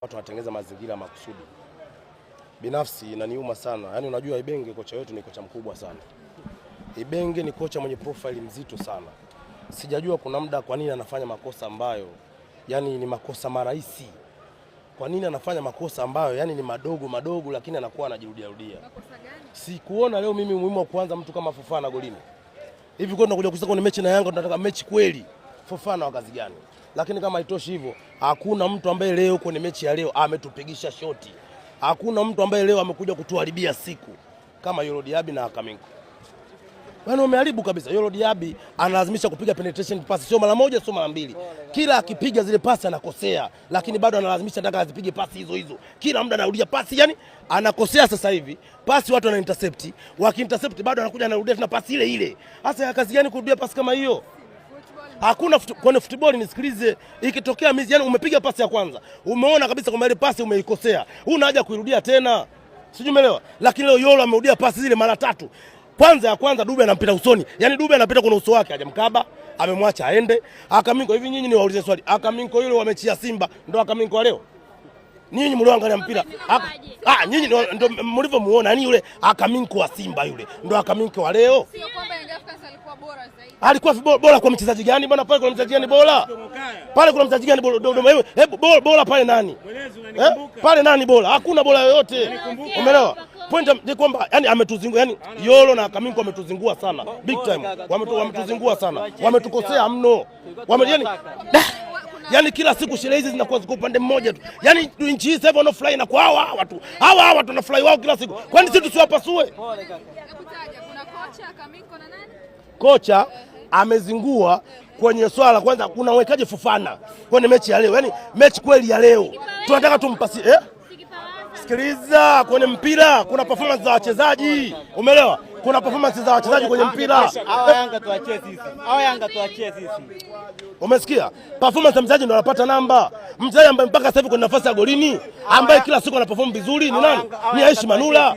Watu wanatengeneza mazingira makusudi. Binafsi inaniuma sana. Yaani unajua Ibenge kocha wetu ni kocha mkubwa sana. Ibenge ni kocha mwenye profile mzito sana. Sijajua kuna muda kwa nini anafanya makosa ambayo yani ni makosa marahisi. Kwa nini anafanya makosa ambayo yani ni madogo lakini anakuwa anajirudia rudia. Makosa gani? Sikuona leo mimi umuhimu wa kuanza mtu kama Fofana golini. Hivi kwa tunakuja kusema kwenye mechi na Yanga tunataka mechi kweli. Fofana wa kazi gani? Lakini kama haitoshi hivyo, hakuna mtu ambaye leo kwenye mechi ya leo ametupigisha shoti. Hakuna mtu ambaye leo amekuja kutuharibia siku kama Yoro Diaby na Akaminko. Bwana umeharibu kabisa. Yoro Diaby analazimisha kupiga penetration pass sio mara moja sio mara mbili. Kila akipiga zile pasi anakosea, lakini bado analazimisha nataka azipige pasi hizo. Kila muda anarudia pasi, yani anakosea sasa hivi. Pasi watu wana intercept, waki-intercept bado anakuja anarudia tena pasi ile. Sasa ya kazi gani kurudia pasi kama hiyo? Hakuna kwenye football nisikilize, ikitokea mizi yani umepiga pasi ya kwanza, umeona kabisa kwamba ile pasi umeikosea, huna haja kuirudia tena. Sijui umeelewa? Lakini leo Yoro amerudia pasi zile mara tatu. Kwanza ya kwanza Dube anampita usoni. Yaani Dube anapita kwenye uso wake hajamkaba, amemwacha aende. Akaminko hivi nyinyi ni waulize swali. Akaminko yule wamechia Simba ndio Akaminko wa leo? Nyinyi mlioangalia mpira. Nyinyi ndio mlivyomuona yani yule Akaminko wa Simba yule. Ndio Akaminko wa leo? Sio kwamba Young Africans alikuwa bora zaidi. Alikuwa bora kwa mchezaji gani bwana? Pale kuna mchezaji gani bora? Pale kuna mchezaji gani bora? Hebu bora pale nani? Pale nani bora? Hakuna bora yoyote. Umeelewa? Point ni kwamba yani ametuzingua, yani Yoro na Akaminko wametuzingua sana. Big time. Wametuzingua sana. Wametukosea mno. Yani kila siku sherehe hizi zinakuwa ziko upande mmoja tu. Yani nchi hii sasa wana fly na kwa hawa watu. Hawa watu wana fly wao kila siku. Kwani sisi tusiwapasue? Kuna kocha Akaminko na nani? Kocha amezingua kwenye swala kwanza kuna wekaje Fofana kwenye mechi ya leo. Yani mechi kweli ya leo. Tunataka tumpasie Sikiliza, kwenye mpira kuna performance za wachezaji. Umeelewa? Kuna performance za wachezaji kwenye mpira. Hawa Yanga tuachie sisi. Umesikia? Performance ya mchezaji ndio anapata namba. Mchezaji ambaye mpaka sasa hivi kwenye nafasi ya golini ambaye kila siku anaperform vizuri ni nani? Ni Aishi Manula.